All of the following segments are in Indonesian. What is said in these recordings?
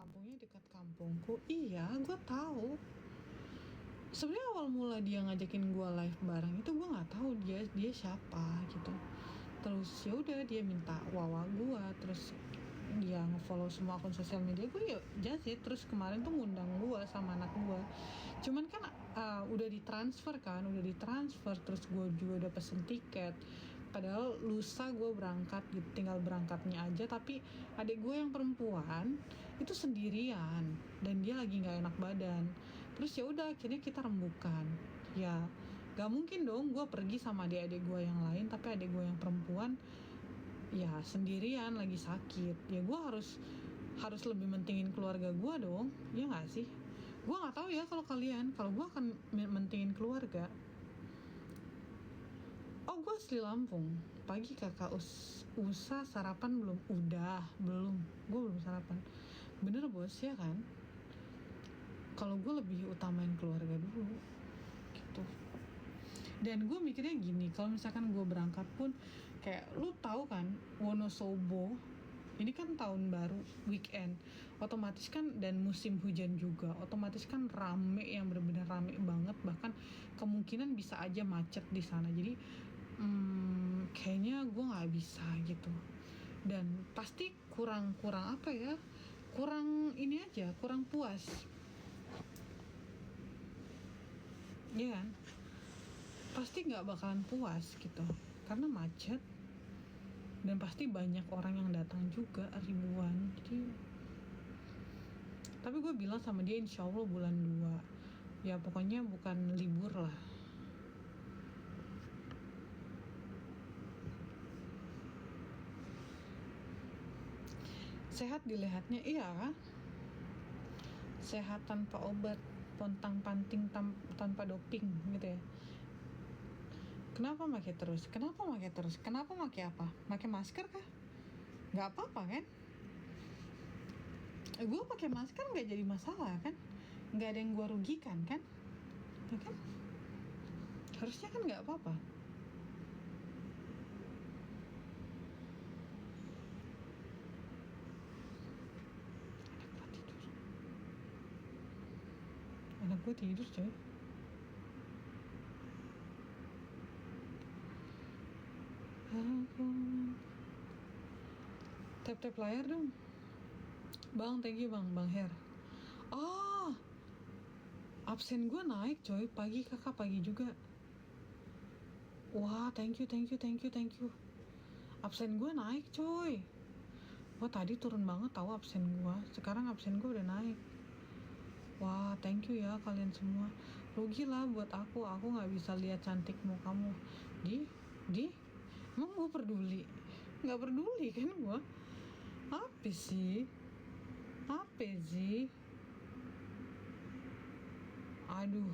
kampungnya dekat kampungku. Iya, gue tahu. Sebenarnya awal mula dia ngajakin gue live bareng itu gue nggak tahu dia siapa gitu. Terus ya udah dia minta wawa gue, terus dia ngefollow semua akun sosial media gue, ya jadi terus kemarin tuh ngundang gue sama anak gue. Cuman kan udah ditransfer, terus gue juga udah pesen tiket. Padahal lusa gue berangkat gitu, tinggal berangkatnya aja. Tapi adik gue yang perempuan itu sendirian dan dia lagi nggak enak badan. Terus ya udah akhirnya kita rembukan. Ya gak mungkin dong gue pergi sama adik-adik gue yang lain, tapi adik gue yang perempuan ya sendirian lagi sakit. Ya gue harus lebih mentingin keluarga gue dong, ya nggak sih? Gue nggak tahu ya kalau kalian, kalau gue akan mentingin keluarga. Oh, gue asli Lampung. Pagi kakak usa sarapan belum? Belum. Gue belum sarapan. Bener bos ya kan? Kalau gue lebih utamain keluarga dulu, gitu. Dan gue mikirnya gini, kalau misalkan gue berangkat pun, kayak lu tahu kan, Wonosobo ini kan tahun baru, weekend, otomatis kan, dan musim hujan juga, otomatis kan rame, yang benar-benar rame banget, bahkan kemungkinan bisa aja macet di sana. Jadi kayaknya gue nggak bisa gitu, dan pasti kurang apa ya, kurang ini aja, kurang puas, ya kan? Pasti nggak bakalan puas gitu, karena macet dan pasti banyak orang yang datang juga, ribuan. Jadi, tapi gue bilang sama dia insya Allah bulan 2, ya pokoknya bukan libur lah. Sehat dilihatnya, iya kan? Sehat tanpa obat, pontang panting tanpa doping gitu ya. Kenapa pakai terus? Kenapa pakai apa? Pakai masker kah? Nggak apa-apa kan? Gue pakai masker nggak jadi masalah kan? Nggak ada yang gue rugikan kan? Ya kan? Harusnya kan nggak apa-apa. Anak gue tidur coy. Tap layar dong bang. Thank you bang Her. Absen gue naik coy, pagi kakak pagi juga. Wah, thank you. Absen gue naik coy. Wah, tadi turun banget tahu absen gue, sekarang absen gue udah naik. Wah, thank you ya kalian semua. Rugi lah buat aku nggak bisa lihat cantikmu kamu. Emang gue peduli? Nggak peduli kan gue. Apa sih? Aduh,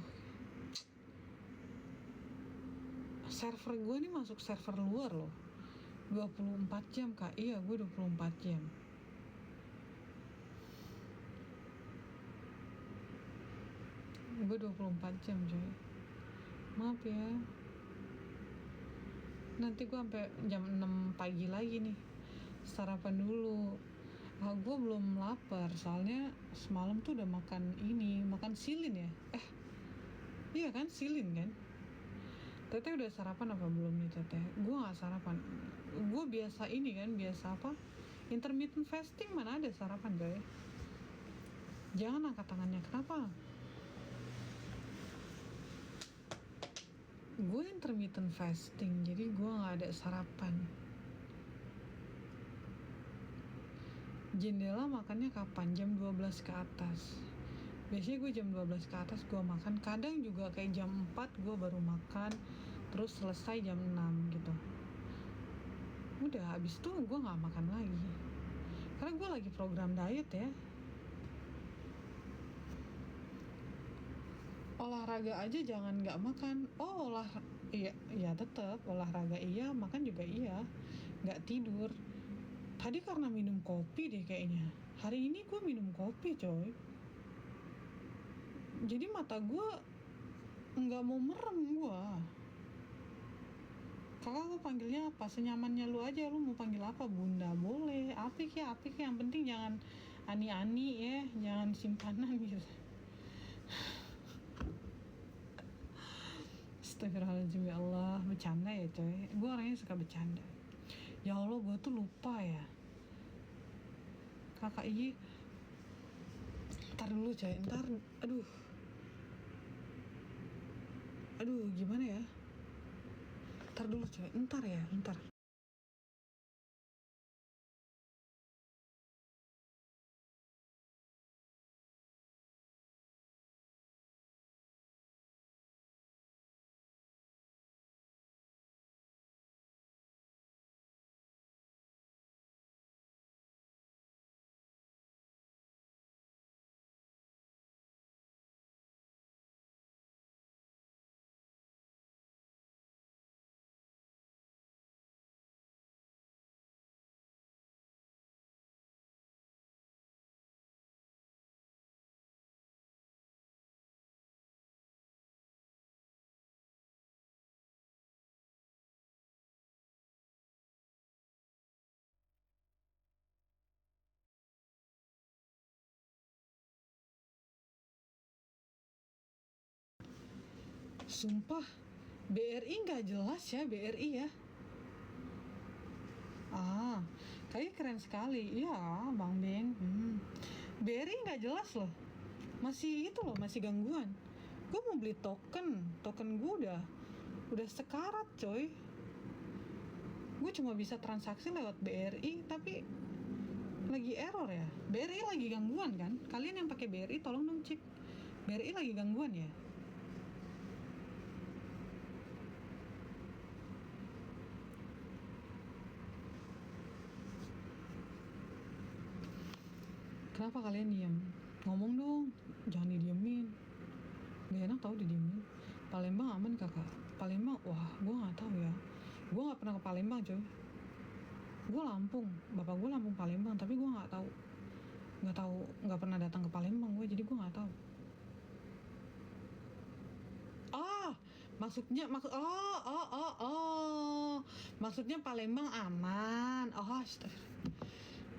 server gue nih masuk server luar loh, 24 jam kak. Iya, gue 24 jam. Gue 24 jam coy. Maaf ya. Nanti gue sampai jam 6 pagi lagi nih. Sarapan dulu. Gue belum lapar soalnya semalam tuh udah makan silin ya. Iya kan, silin kan. Teteh udah sarapan apa belum nih teteh? Gue nggak sarapan. Gue biasa intermittent fasting, mana ada sarapan coy. Jangan angkat tangannya, kenapa? Gue intermittent fasting, jadi gue nggak ada sarapan. Jendela makannya kapan? Jam 12 ke atas. Biasanya gue jam 12 ke atas gue makan. Kadang juga kayak jam 4 gue baru makan, terus selesai jam 6 gitu. Udah, habis itu gue gak makan lagi, karena gue lagi program diet ya. Olahraga aja jangan gak makan. Iya tetap olahraga iya, makan juga iya. Gak tidur. Tadi karena minum kopi deh kayaknya. Hari ini gue minum kopi coy. Jadi mata gue nggak mau merem gue. Kakak gue panggilnya apa? Senyamannya lu aja. Lu mau panggil apa? Bunda boleh. Apik ya. Yang penting jangan ani-ani ya, jangan simpanan gitu. Astagfirullahaladzim, ya Allah, bercanda ya coy, gue orangnya suka bercanda. Ya Allah, gue tuh lupa ya, kakak Iji, ntar dulu coy, aduh gimana ya, ntar dulu coy, ntar. Sumpah, BRI nggak jelas ya, BRI ya. Kayaknya keren sekali. Iya, Bang Beng. BRI nggak jelas loh. Masih itu loh, masih gangguan. Gue mau beli token gue udah sekarat coy. Gue cuma bisa transaksi lewat BRI, tapi lagi error ya. BRI lagi gangguan kan? Kalian yang pakai BRI tolong dong cek. BRI lagi gangguan ya. Kenapa kalian diam? Ngomong dong, jangan didiemin. Gak enak tau didiemin. Palembang aman kakak? Palembang, wah gue gak tahu ya. Gue gak pernah ke Palembang coy. Gue Lampung, bapak gue Lampung Palembang, tapi gue gak tahu, gak pernah datang ke Palembang gue, jadi gue gak tahu. Maksudnya Palembang aman.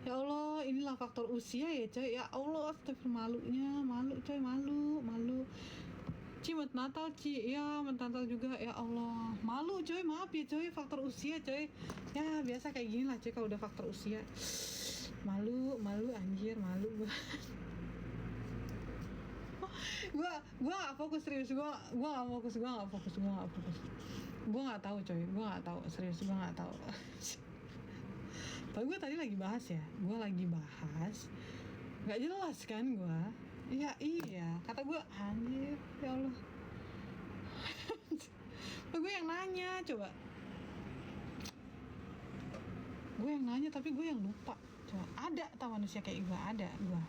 Ya Allah, inilah faktor usia ya coy. Ya Allah, malu coy, malu. Ci, Natal Ci, ya Natal juga, ya Allah, malu coy, maaf ya coy, faktor usia coy. Ya biasa kayak gini lah coy, kalau udah faktor usia. Malu anjir, malu gue. gue gak fokus, serius, gue gak fokus. Gue gak tahu coy, gue gak tahu, serius, gue gak tahu. Tapi gue tadi lagi bahas nggak jelas kan gue. Iya, kata gue, anjir, ya Allah. Gue yang nanya, coba. Gue yang nanya, tapi gue yang lupa. Coba, ada tau manusia kayak gue, ada gue.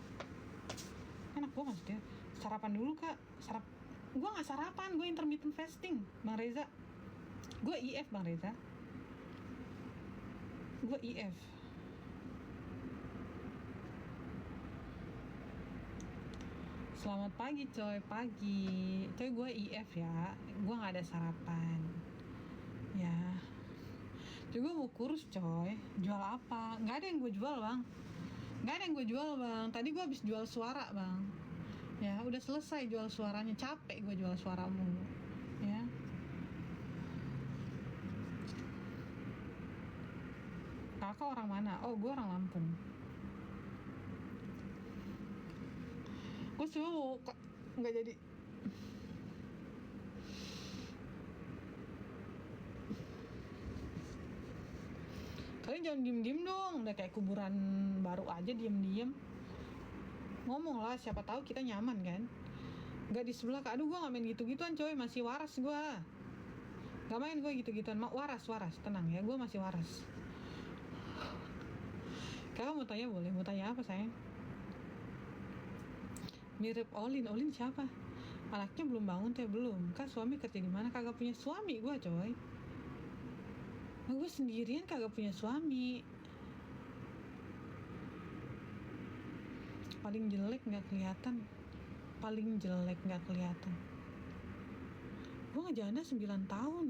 Enak gue maksudnya. Sarapan dulu kak, gue gak sarapan, gue intermittent fasting, Bang Reza. Gue IF, Bang Reza. Gue IF. Selamat pagi coy, coy, gue IF ya, gue gak ada sarapan ya. Coy, gue mau kurus coy. Jual apa? Gak ada yang gue jual bang. Tadi gue habis jual suara bang. Ya udah selesai jual suaranya, capek gue jual suara mulu ya. Kakak orang mana? Oh, gue orang Lampung. Gue sibuk nggak jadi. Kalian jangan diem dong, udah kayak kuburan baru aja diem. Ngomong lah, siapa tahu kita nyaman kan. Gak di sebelah, aduh gue gak main gitu-gituan coy, masih waras gue. Gak main gue gitu-gituan, waras, tenang ya, gue masih waras. Kakak mau tanya boleh? Mau tanya apa sayang? Mirip Olin siapa? Anaknya belum bangun teh, belum. Kak suami kerja di mana? Kagak punya suami gue coy. Nah, gue sendirian kagak punya suami. Paling jelek nggak kelihatan. Gue ngejanda 9 tahun.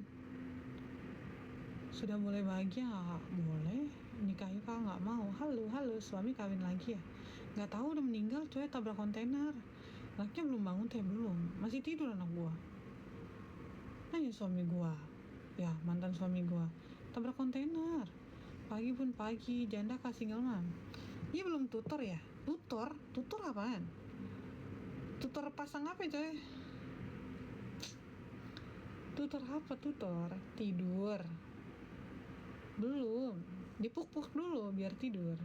Sudah boleh bahagia nggak? Boleh. Nikah yuk, kalau nggak mau. Halo, suami kawin lagi ya? Nggak tahu udah meninggal coy, tabrak kontainer. Anaknya belum bangun teh, belum, masih tidur anak gua. Nanya suami gua, ya mantan suami gua, tabrak kontainer. Pagi pun pagi, janda kasih ngelman. Iya belum tutor ya? Tutor apaan? Tutor pasang apa coy? Tutor apa tutor? Tidur. Belum, dipuk-puk dulu biar tidur.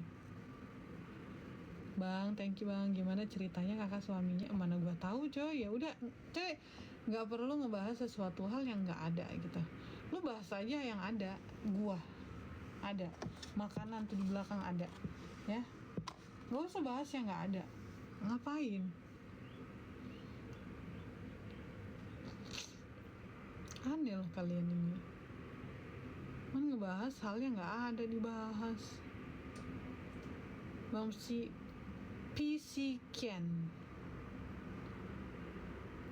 Bang, thank you bang. Gimana ceritanya kakak suaminya? Mana gua tahu coy. Ya udah, coy. Nggak perlu ngebahas sesuatu hal yang nggak ada gitu. Lu bahas aja yang ada. Gua ada. Makanan tuh di belakang ada. Ya. Gak usah bahas yang nggak ada. Ngapain? Aneh loh kalian ini. Man ngebahas hal yang nggak ada dibahas. Bang si PC Ken,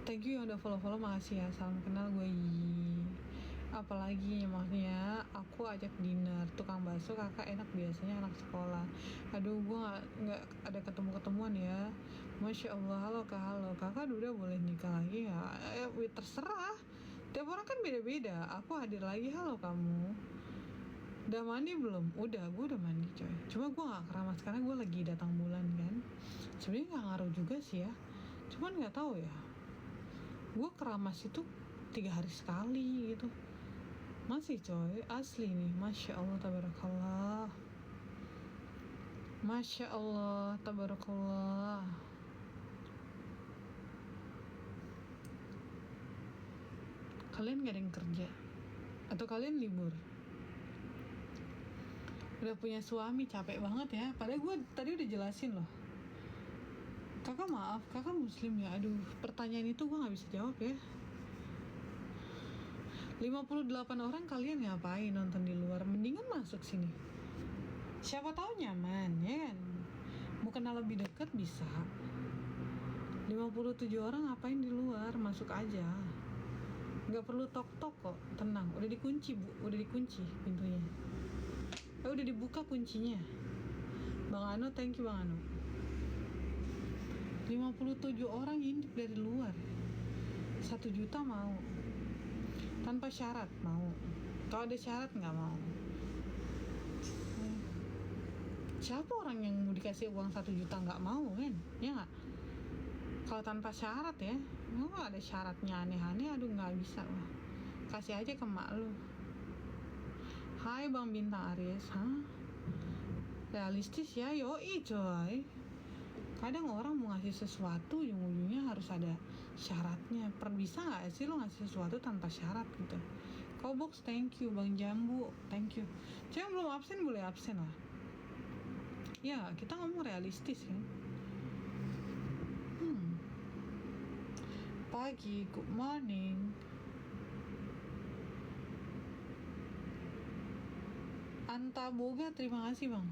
thank you yang udah follow makasih ya. Salam kenal gue. Apalagi maksudnya aku ajak dinner tukang bakso kakak enak biasanya anak sekolah. Aduh gue nggak ada ketemuan ya. Masya Allah. Halo kakak udah boleh nikah lagi ya? Terserah, tiap orang kan beda-beda. Aku hadir lagi. Halo kamu udah mandi belum? Udah, gue udah mandi coy. Cuma gue gak keramas karena gue lagi datang bulan kan. Sebenarnya gak ngaruh juga sih ya. Cuman gak tahu ya. Gue keramas itu 3 hari sekali gitu. Masih coy, asli nih. Masya Allah tabarakallah. Masya Allah tabarakallah. Kalian gak ada yang kerja? Atau kalian libur? Udah punya suami capek banget ya. Padahal gue tadi udah jelasin loh. Kakak maaf, kakak muslim ya. Aduh, pertanyaan itu gue gak bisa jawab ya. 58 orang kalian ngapain nonton di luar? Mendingan masuk sini. Siapa tahu nyaman ya kan. Mau kenal lebih dekat bisa. 57 orang ngapain di luar? Masuk aja. Gak perlu tok-tok kok. Tenang, udah dikunci bu. Udah dikunci pintunya. Udah dibuka kuncinya. Bang Ano, thank you Bang Ano. 57 orang intip dari luar. 1 juta mau. Tanpa syarat mau. Kalau ada syarat nggak mau. Siapa orang yang mau dikasih uang 1 juta nggak mau kan? Ya nggak? Kalau tanpa syarat ya. Mau ada syaratnya aneh-aneh, aduh nggak bisa lah. Kasih aja ke mak lu. Hai Bang Bintang Aries, realistis ya, yoi coy. Kadang orang mau ngasih sesuatu, ujung-ujungnya harus ada syaratnya. Bisa nggak sih lo ngasih sesuatu tanpa syarat gitu? Kobox, thank you. Bang Jambu, thank you. Coy yang belum absen boleh absen lah. Ya kita ngomong realistis kan. Pagi, good morning. Anta Boga, terima kasih bang.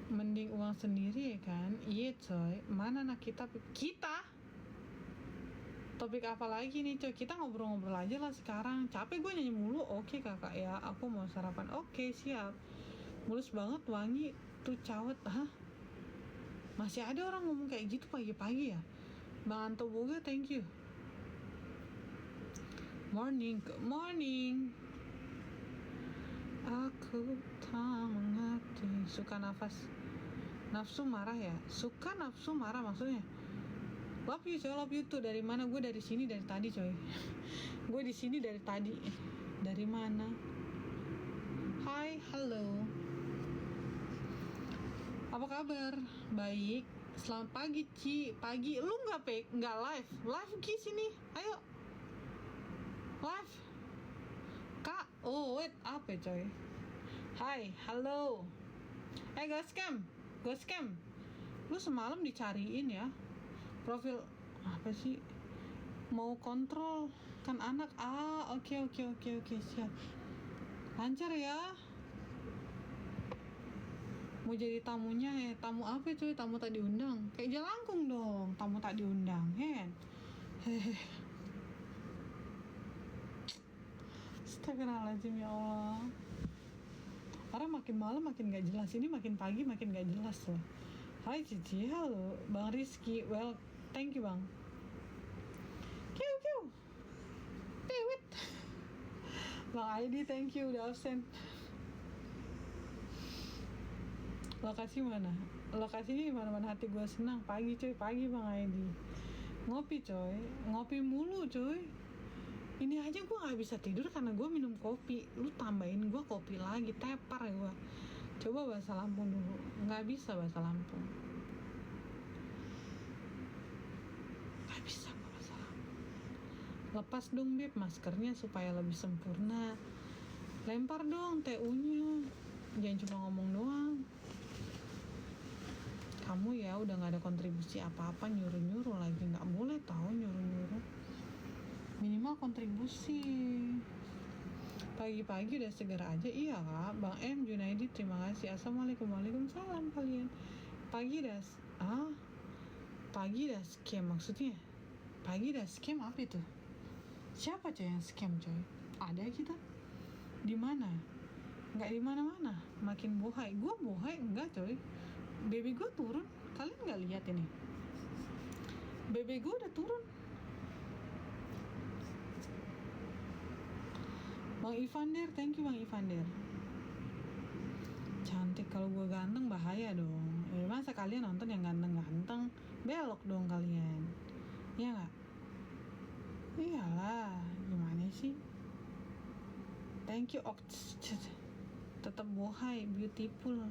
Mending uang sendiri ya kan. Iya coy. Mana anak kita? Topik apa lagi nih coy? Kita ngobrol-ngobrol aja lah sekarang. Capek gue nyanyi mulu. Oke kakak ya, aku mau sarapan. Oke siap. Mulus banget wangi tuh cawet. Masih ada orang ngomong kayak gitu pagi-pagi ya. Bang Anto Boga, thank you. Morning, good morning. Aku tak mengerti. Suka nafsu marah ya. Suka nafsu marah maksudnya. Love you coy, love you tuh. Dari mana? Gue dari sini dari tadi coy. Gue di sini dari tadi. Dari mana? Hai, halo. Apa kabar? Baik. Selamat pagi Ci. Pagi. Lu nggak live? Live Ki sini. Ayo. Live. Kak, oh wait, apa coy? Hai, halo. Ghost cam. Lu semalam dicariin ya. Profil apa sih? Mau kontrol kan anak. Oke, siap. Lancar ya. Mau jadi tamunya ya. Tamu apa coy? Tamu tak diundang. Kayak Jalangkung dong. Tamu tak diundang, hen. Astagfirullahaladzim ya Allah. Karena makin malam makin gak jelas, ini makin pagi makin gak jelas loh. Hai Cici, halo Bang Rizky, well thank you Bang. Kiu Pewit. Bang Aidi, thank you udah absen. Lokasi mana? Lokasinya mana hati gue senang. Pagi coy, pagi Bang Aidi. Ngopi coy, ngopi mulu coy. Ini aja gue gak bisa tidur karena gue minum kopi. Lu tambahin gue kopi lagi, tepar ya gue. Coba bahasa Lampung dulu. Gak bisa bahasa Lampung. Gak bisa bahasa Lampung. Lepas dong Beb maskernya supaya lebih sempurna. Lempar dong TU-nya. Jangan cuma ngomong doang. Kamu ya udah gak ada kontribusi apa-apa, nyuruh-nyuruh lagi. Gak boleh tahu nyuruh-nyuruh. Minimal kontribusi. Pagi-pagi udah segar aja. Iya kak. Bang M Junaidi, terima kasih. Assalamualaikum. Waalaikumsalam kalian. Pagi dah scam maksudnya. Pagi dah scam apa itu? Siapa coy yang scam coy? Ada kita? Di mana? Nggak di mana-mana. Makin bohai. Gue bohai enggak coy. Baby gue turun. Kalian nggak lihat ini? Baby gue udah turun. Bang Ivander, thank you Bang Ivander. Cantik, kalau gue ganteng bahaya dong. Masa kalian nonton yang ganteng-ganteng? Belok dong kalian. Iya nggak? Iyalah, gimana sih? Thank you Ox. Tetap bohai, beautiful.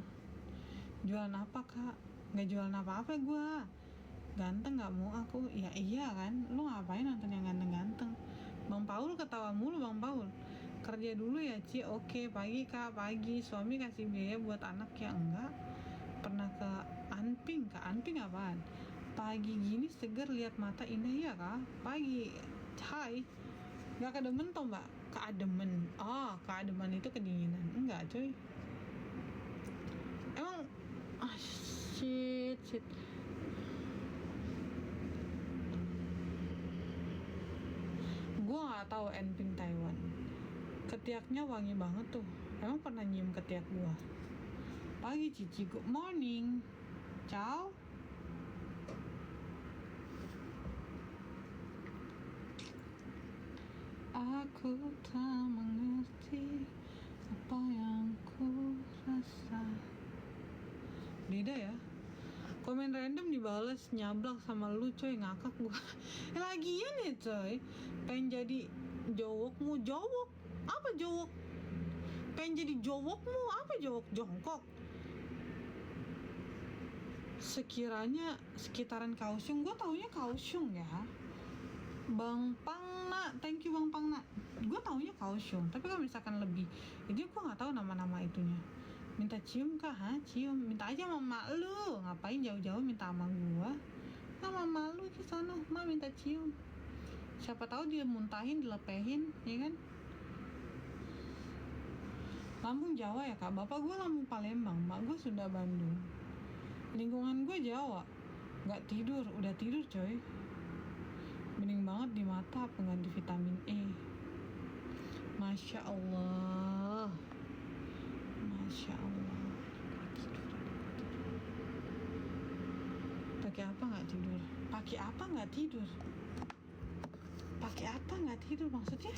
Jualan apa kak? Nggak jualan apa-apa gue. Ganteng nggak mau aku. Ya iya kan, lu ngapain nonton yang ganteng-ganteng? Bang Paul ketawa mulu Bang Paul. Kerja dulu ya Ci. Oke, pagi kak, pagi. Suami kasih biaya buat anak ya? Enggak. Pernah ke Anping? Kak Anping apaan? Pagi gini seger lihat mata indah ya kak. Pagi. Hai. Gak kedemen toh mbak? Keademen. Oh, keademen itu kedinginan. Enggak coy. Emang shit. Gue nggak tahu Anping Taiwan. Ketiaknya wangi banget tuh. Emang pernah nyium ketiak gue? Pagi Cici, good morning. Ciao. Aku tak mengerti apa yang ku rasa. Beda ya. Komen random dibales nyablak sama lu coy, ngakak gua. Lagian ya coy, pengen jadi jowokmu. Jowok? Apa jowok? Pengen jadi jowokmu? Apa jowok? Jongkok? Sekiranya sekitaran Kaohsiung, gue taunya Kaohsiung ya. Bang Pangna, thank you Bang Pangna. Gue taunya Kaohsiung, tapi kalau misalkan lebih, jadi gue nggak tahu nama-nama itunya. Minta cium kah? Cium. Minta aja sama mak lu. Ngapain jauh-jauh minta sama gua? Sama mak lu ke sana, mak minta cium. Siapa tahu dia muntahin, dilepehin, ya kan? Lampung Jawa ya kak. Bapak gua Lampung Palembang, mak gua Sunda Bandung. Lingkungan gua Jawa. Gak tidur, udah tidur coy. Bening banget di mata, pengganti vitamin E. Masya Allah. Masya Allah. Pakai apa nggak tidur? Pakai apa nggak tidur? Pakai apa nggak tidur maksudnya?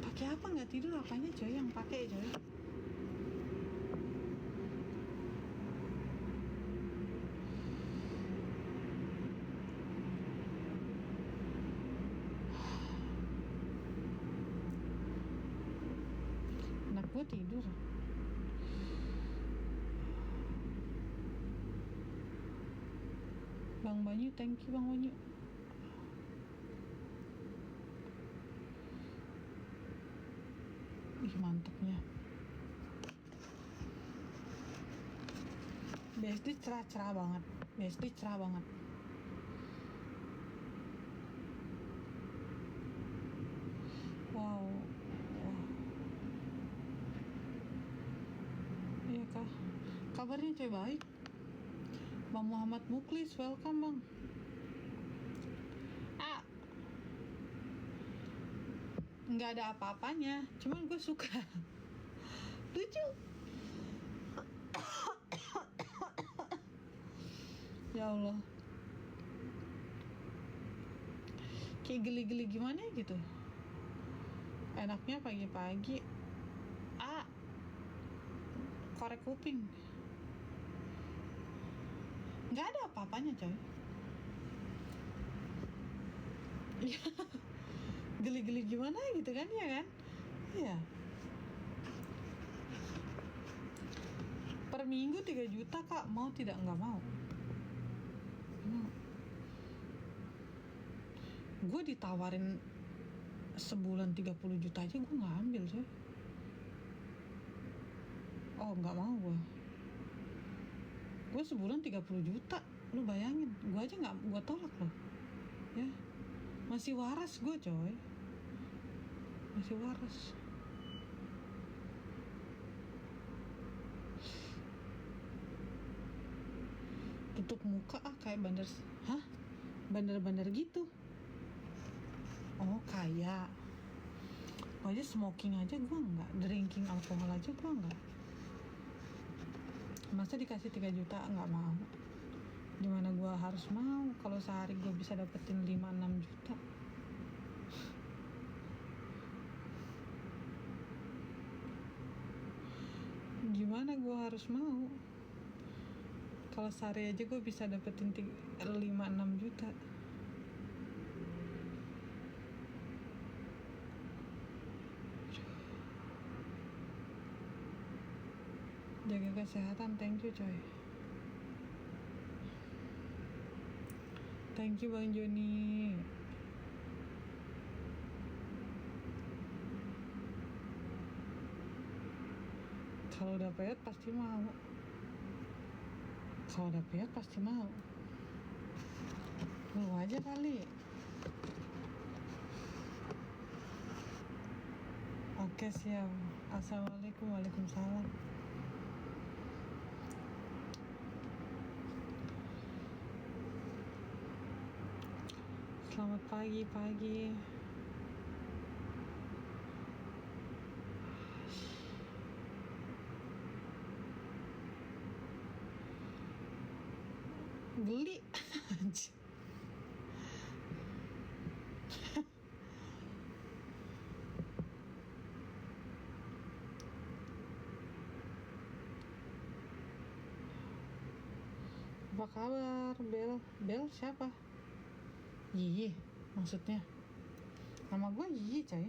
Pakai apa nggak tidur? Apanya coy yang pakai coy? Anak gue tidur. Bang Banyu, thank you Bang Banyu. Ih mantepnya. BSD cerah banget. BSD cerah banget. Wow. Iya kah? Kabarnya coy baik. Bang Muhammad Muklis, welcome bang. nggak ada apa-apanya, cuman gue suka. Lucu. Ya Allah, kayak geli-geli gimana gitu. Enaknya pagi-pagi korek kuping, nggak ada apa-apanya coy. Geli-geli gimana gitu kan, ya kan? Iya. Per minggu 3 juta kak, mau tidak? Nggak mau. Gue ditawarin sebulan 30 juta aja gue nggak ambil coy. Oh nggak mau gue sebulan 30 juta, lu bayangin, gue aja nggak, gue tolak loh ya. Masih waras gue coy, masih waras. Tutup muka kayak bandar, bandar-bandar gitu. Oh kayak gue aja smoking aja gue nggak, drinking alkohol aja gue nggak, masa dikasih 3 juta nggak mau. Gimana gue harus mau kalau sehari gue bisa dapetin 5-6 juta. Gimana gue harus mau kalau sehari aja gue bisa dapetin 5-6 juta. Jaga kesehatan, thank you coy. Thank you Bang Joni. Kalau udah payet pasti mau. Kalau udah payet pasti mau. Lu aja kali. Oke siap. Assalamualaikum. Waalaikumsalam. Selamat pagi. Geli. Apa kabar Bel siapa? Yiyi maksudnya. Nama gue Yiyi coy.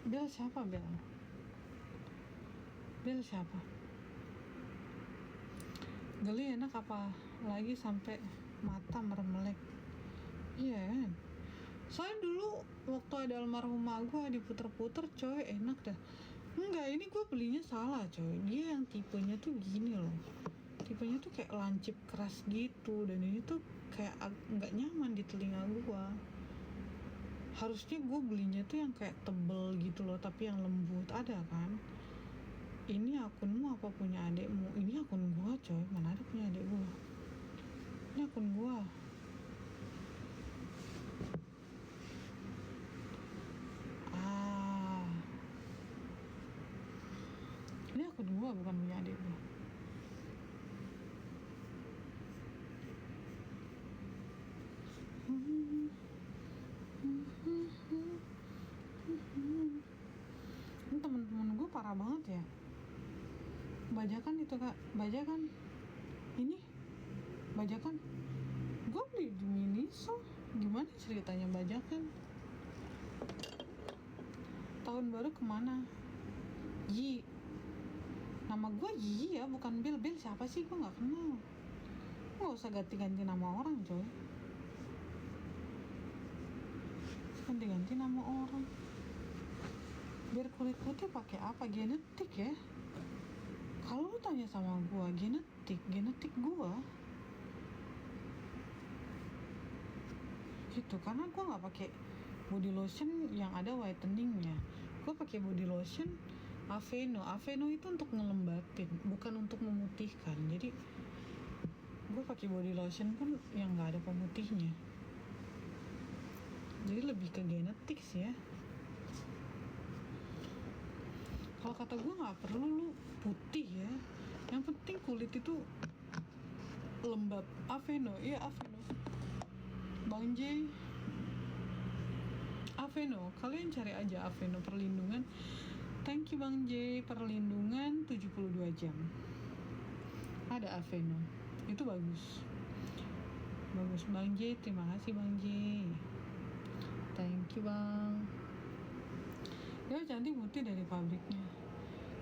Bel siapa Bel siapa? Geli enak apa lagi sampai mata meremelek. Iya kan, soalnya dulu waktu ada almarhumah gue diputer-puter coy, enak dah. Enggak, ini gue belinya salah coy. Dia yang tipenya tuh gini loh, tipenya tuh kayak lancip keras gitu, dan ini tuh kayak nggak nyaman di telinga gue. Harusnya gue belinya tuh yang kayak tebel gitu loh, tapi yang lembut. Ada kan? Ini akunmu apa punya adekmu? Ini akun gue coy, mana ada punya adek gue. Ini akun gue. Ini akun gue, bukan punya adik gue. Ini temen-temen gue parah banget ya. Bajakan itu kak, bajakan ini, bajakan gue beli di Miniso. Gimana ceritanya bajakan? Tahun baru kemana? Yi, nama gue Yi ya, bukan Bil. Bil siapa sih, gue nggak kenal. Gak usah ganti-ganti nama orang coy, ganti-ganti nama orang. Biar kulit putih pakai apa? Genetik ya. Kalau lu tanya sama gue, genetik gue gitu, karena gue nggak pakai body lotion yang ada whiteningnya. Gue pakai body lotion Aveno itu untuk ngelembapin, bukan untuk memutihkan. Jadi gue pakai body lotion pun yang nggak ada pemutihnya. Jadi lebih ke genetik sih ya. Kalau kata gue nggak perlu lu putih ya, yang penting kulit itu lembab. Aveno, iya Aveno. Bang J, Aveno, kalian cari aja Aveno perlindungan. Thank you Bang J, perlindungan 72 jam. Ada Aveno, itu bagus. Bagus Bang J, terima kasih Bang J. Thank you Bang. Ya cantik putih dari pabriknya.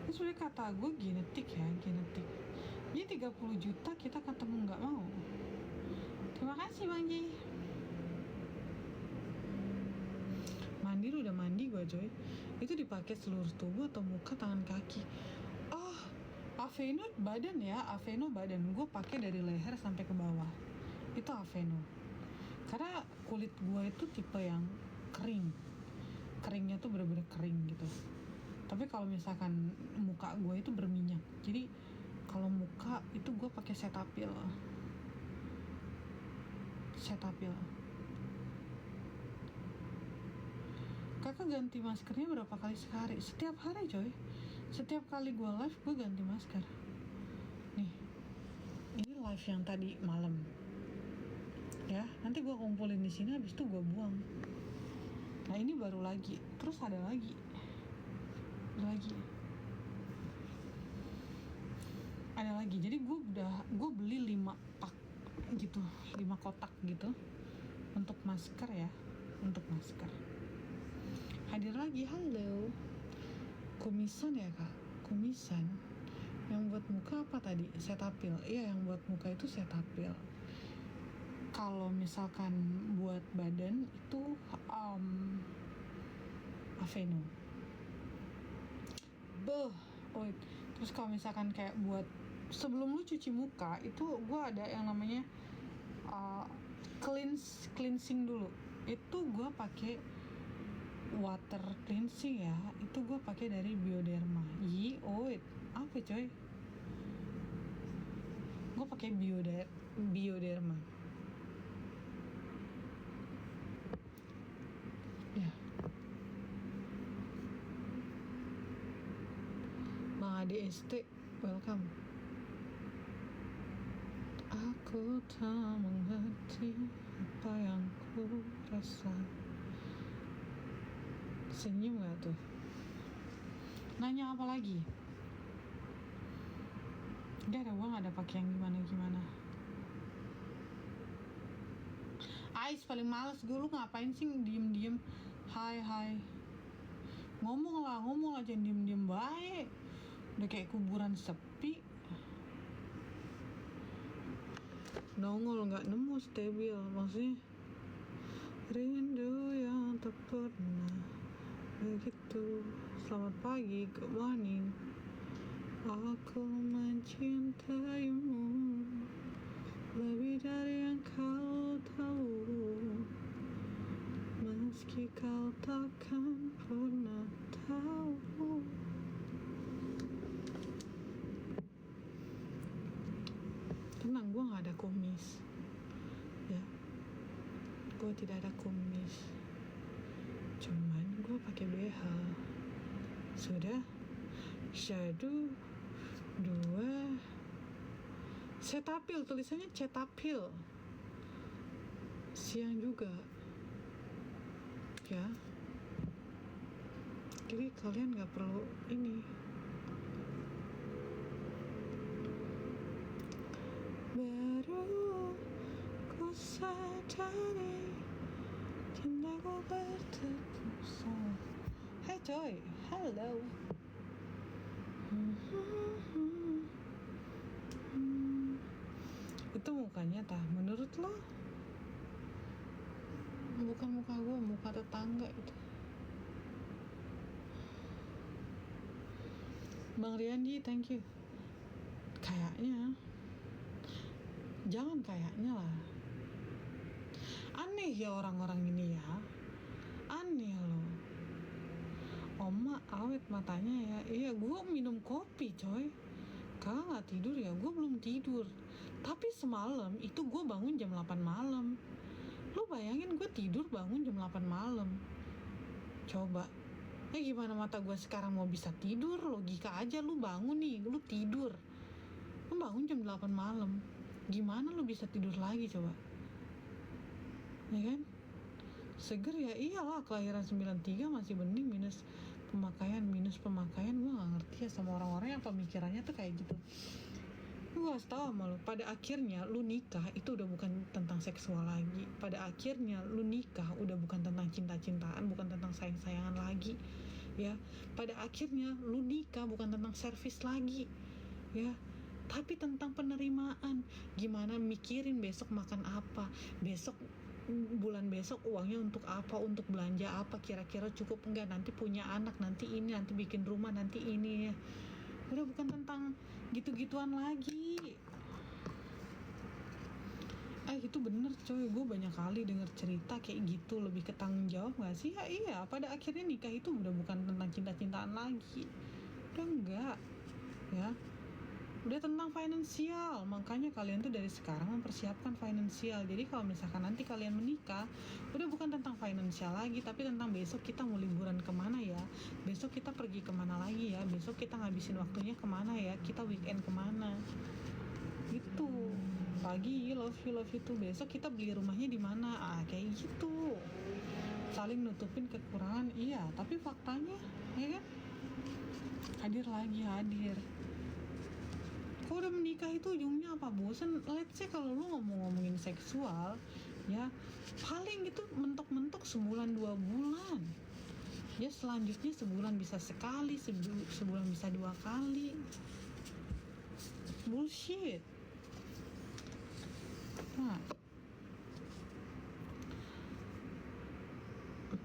Ini sebenarnya kata gue genetik ya, genetik. Jadi 30 juta kita ketemu nggak mau. Terima kasih Bang J. Mandi lu udah mandi gue coy. Itu dipakai seluruh tubuh atau muka, tangan, kaki. Aveno badan ya, Aveno badan. Gue pakai dari leher sampai ke bawah. Itu Aveno. Karena kulit gue itu tipe yang kering. Keringnya tuh bener-bener kering gitu. Tapi kalau misalkan muka gue itu berminyak. Jadi kalau muka itu gue pakai Cetaphil. Kakak ganti maskernya berapa kali sehari? Setiap hari coy. Setiap kali gue live gue ganti masker. Nih, ini live yang tadi malam. Ya, nanti gue kumpulin di sini, habis itu gue buang. Nah ini baru lagi, terus ada lagi. Jadi gue beli 5 pak gitu, 5 kotak gitu untuk masker ya, untuk masker. Hadir lagi, halo. Kumisan ya kak, kumisan. Yang buat muka apa tadi? Cetaphil. Iya, yang buat muka itu Cetaphil. Kalau misalkan buat badan itu Aveno. Terus kalau misalkan kayak buat sebelum lu cuci muka itu gue ada yang namanya cleansing dulu. Itu gue pakai water cleansing ya. Itu gue pakai dari Bioderma. Apa coy? Gue pakai Bioderma. Ya. Bang Ade ST, welcome. Aku tak mengerti apa yang ku rasa. Senyum gak tuh? Nanya apa lagi? Gak ada, gue gak ada pakai yang gimana-gimana. Ais paling males gue, lu ngapain sih diem-diem? Hai. Ngomong lah, jangan diem-diem baik. Udah kayak kuburan sepi. Nongol gak nemu stabil, maksudnya rindu yang tak pernah begitu. Selamat pagi, good morning. Aku mencintaimu lebih dari yang kau tahu, meski kau takkan pernah tahu. Tenang, gue gak ada kumis ya, gue tidak ada kumis, cuman gue pakai BH. Sudah, shadow 2 Cetaphil, tulisannya Cetaphil. Siang juga ya, jadi kalian gak perlu ini. Baru ku sadari cintaku bertepuk. Hai coy, hello. Itu mukanya tah, menurut lo? Bukan muka gue, muka tetangga itu. Bang Riandi, thank you. Kayaknya, jangan kayaknya lah. Aneh ya orang-orang ini ya. Aneh loh. Oma awet matanya ya. Iya, gue minum kopi coy. Kakak gak tidur ya? Gue belum tidur. Tapi semalam itu gue bangun jam 8 malam. Lu bayangin gue tidur bangun jam 8 malam. Coba gimana mata gue sekarang mau bisa tidur? Logika aja, lu bangun nih, lu tidur, lu bangun jam 8 malam, gimana lu bisa tidur lagi coba? Ya kan? Seger ya iyalah, kelahiran 93 masih bening, minus pemakaian. Gue gak ngerti ya sama orang-orang yang pemikirannya tuh kayak gitu. Gue harus tahu sama lu, pada akhirnya lu nikah itu udah bukan tentang seksual lagi. Pada akhirnya lu nikah udah bukan tentang cinta-cintaan, bukan tentang sayang-sayangan lagi ya. Pada akhirnya lu nikah bukan tentang servis lagi ya, tapi tentang penerimaan. Gimana mikirin besok makan apa, bulan besok uangnya untuk apa, untuk belanja apa, kira-kira cukup enggak, nanti punya anak, nanti ini, nanti bikin rumah, nanti ini ya. Udah bukan tentang gitu-gituan lagi. Itu bener coy, gue banyak kali denger cerita kayak gitu. Lebih ke tanggung jawab gak sih? Ya iya, pada akhirnya nikah itu udah bukan tentang cinta-cintaan lagi. Udah enggak ya, udah tentang finansial. Makanya kalian tuh dari sekarang mempersiapkan finansial. Jadi kalau misalkan nanti kalian menikah, udah bukan tentang finansial lagi, tapi tentang besok kita mau liburan kemana ya, besok kita pergi kemana lagi ya, besok kita ngabisin waktunya kemana ya, kita weekend kemana gitu. Pagi love you tuh, besok kita beli rumahnya di mana, kayak gitu. Saling nutupin kekurangan, iya, tapi faktanya ya kan, hadir. Kok udah menikah itu ujungnya apa? Bosen. Let's say kalau lu ngomongin seksual ya, paling itu mentok-mentok sebulan 2 bulan ya, selanjutnya sebulan bisa sekali, sebulan bisa 2 kali. Bullshit. Nah,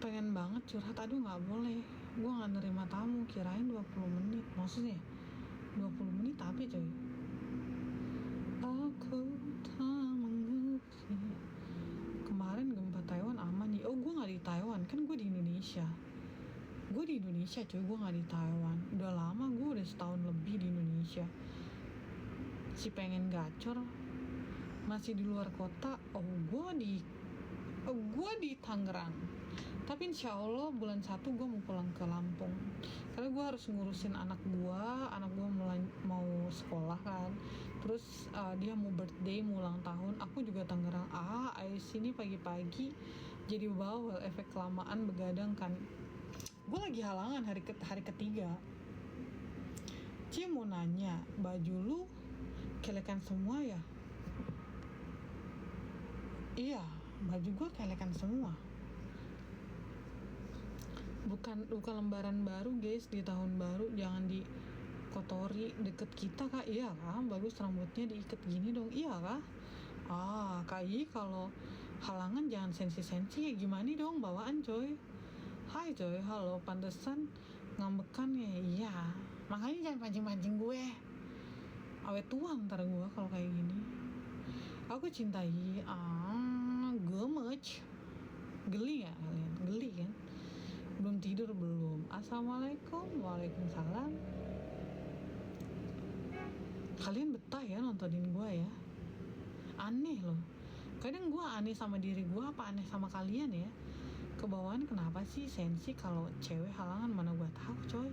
pengen banget curhat, aduh gak boleh, gue gak nerima tamu. Kirain 20 menit, maksudnya 20 menit tapi coy, aku tak mengerti. Kemarin gempa Taiwan aman nih. Gue gak di Taiwan, kan gue di Indonesia. Coy, gue gak di Taiwan. Udah lama, gue udah setahun lebih di Indonesia. Si pengen gacor masih di luar kota. Gue di Tangerang. Tapi insya Allah bulan 1 gue mau pulang ke Lampung, karena gue harus ngurusin anak gue mau sekolah kan. Terus dia mau birthday, mau ulang tahun. Aku juga Tangerang. Ayo sini pagi-pagi jadi bawel, efek kelamaan begadang kan. Gue lagi halangan hari ketiga. Cie mau nanya, baju lu kelekan semua ya? Iya, baju gue kelekan semua. Bukan lembaran baru guys, di tahun baru jangan dikotori deket kita kak. Iya kak, bagus rambutnya diikat gini dong. Iya kak. Kak kalau halangan jangan sensi-sensi ya, gimana dong bawaan coy. Hai coy, halo, pantesan ngambekan ya. Iya, makanya jangan pancing-pancing gue, awet tua ntar gue kalau kayak gini. Aku cintai gemes. Geli ya kalian? Geli kan? Belum tidur belum? Assalamualaikum. Waalaikumsalam. Kalian betah ya nontonin gue ya? Aneh loh, kadang gue aneh sama diri gue, apa aneh sama kalian ya? Kebawaan kenapa sih sensi kalau cewek halangan? Mana gue tahu coy.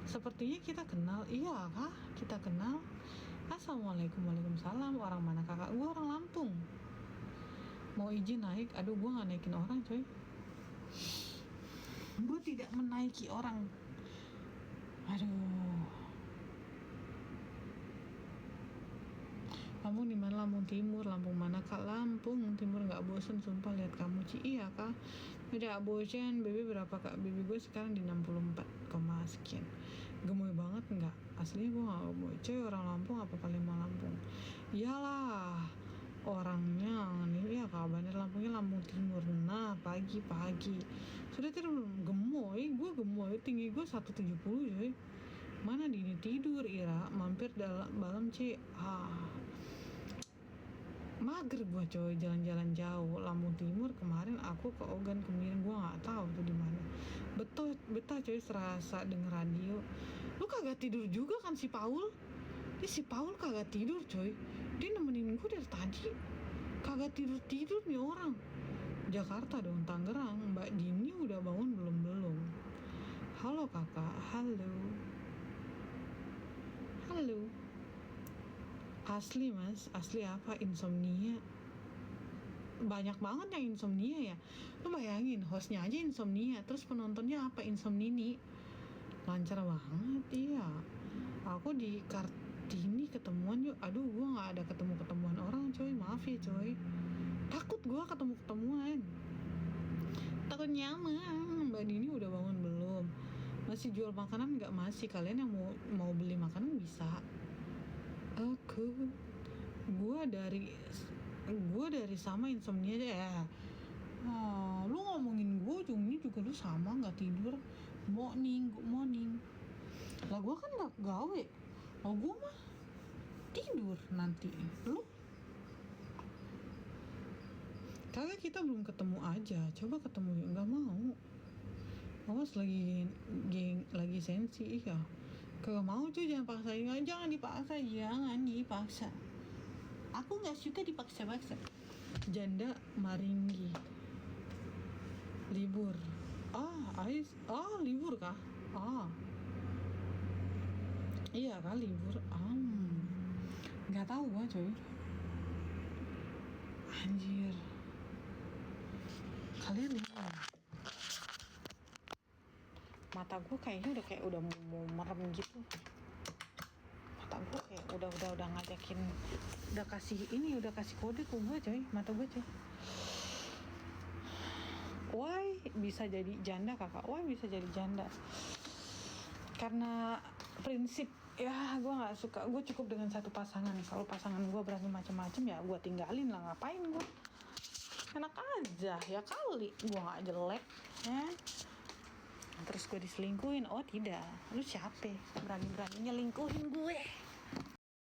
Sepertinya kita kenal. Iya kah? Kita kenal. Assalamualaikum. Waalaikumsalam. Orang mana kakak gue? Orang Lampung. Mau izin naik? Aduh, gue gak naikin orang coy. Gue tidak menaiki orang. Aduh. Lampung di mana? Lampung Timur. Lampung mana kak? Lampung Timur. Nggak bosen sumpah lihat kamu Ci. Iya kak. Udah bosen. Baby berapa kak? Baby gue sekarang di 64, sekian. Gemoy banget nggak? Aslinya gue nggak gemoy. Coy, orang Lampung apa Palembang Lampung? Iyalah. Orangnya nih ya kak, Bandar Lampungnya Lampung Timur. Nah pagi sudah tidur gemoy. Gue gemoy, tinggi gue 170 coy. Mana dini tidur Ira, mampir dalam C. Mager gue coy, jalan-jalan jauh. Lampung Timur kemarin aku ke Ogan Kemiren, gue nggak tahu tuh di mana. Betah coy, serasa denger radio. Lu kagak tidur juga kan si Paul? Si Paul kagak tidur coy, dia nemenin gue dari tadi, kagak tidur nih orang. Jakarta dong, Tangerang. Mbak Dini udah bangun belum? Halo kakak, halo. Asli mas, asli apa? Insomnia. Banyak banget yang insomnia ya. Lu bayangin, hostnya aja insomnia, terus penontonnya apa? Insomnini. Lancar banget, iya. Aku di Kartini ketemuan yuk. Aduh, gue gak ada ketemuan orang coy, maaf ya coy. Takut gue ketemuan. Takut nyaman. Mbak Dini udah bangun belum? Masih jual makanan nggak? Masih. Kalian yang mau beli makanan bisa. Gue dari sama insomnia aja ya. Lu ngomongin gue ujungnya juga lu sama nggak tidur. Good morning. Lah gue kan nggak gawe. Gue mah tidur nanti. Lu kagak, kita belum ketemu aja. Coba ketemu yuk. Nggak mau. Awas lagi sensi ya. Kagak mau cuy, jangan dipaksa. Aku nggak suka dipaksa-paksa. Janda Maringgi libur. Libur kah? Iya kah libur? Nggak tahu gua coy. Anjir. Kalian lihat. Mata gue kayaknya udah mau merem gitu. Mata gue kayak udah ngajakin, udah kasih kode ke gue coy, mata gue coy. Why bisa jadi janda kakak? Why bisa jadi janda? Karena prinsip ya, gue nggak suka. Gue cukup dengan satu pasangan. Kalau pasangan gue berani macam-macam ya gue tinggalin lah. Ngapain gue? Enak aja ya kali. Gue nggak jelek ya. Terus gue diselingkuhin? Oh tidak. Lu siapa? Berani-beraninya lingkuhin gue.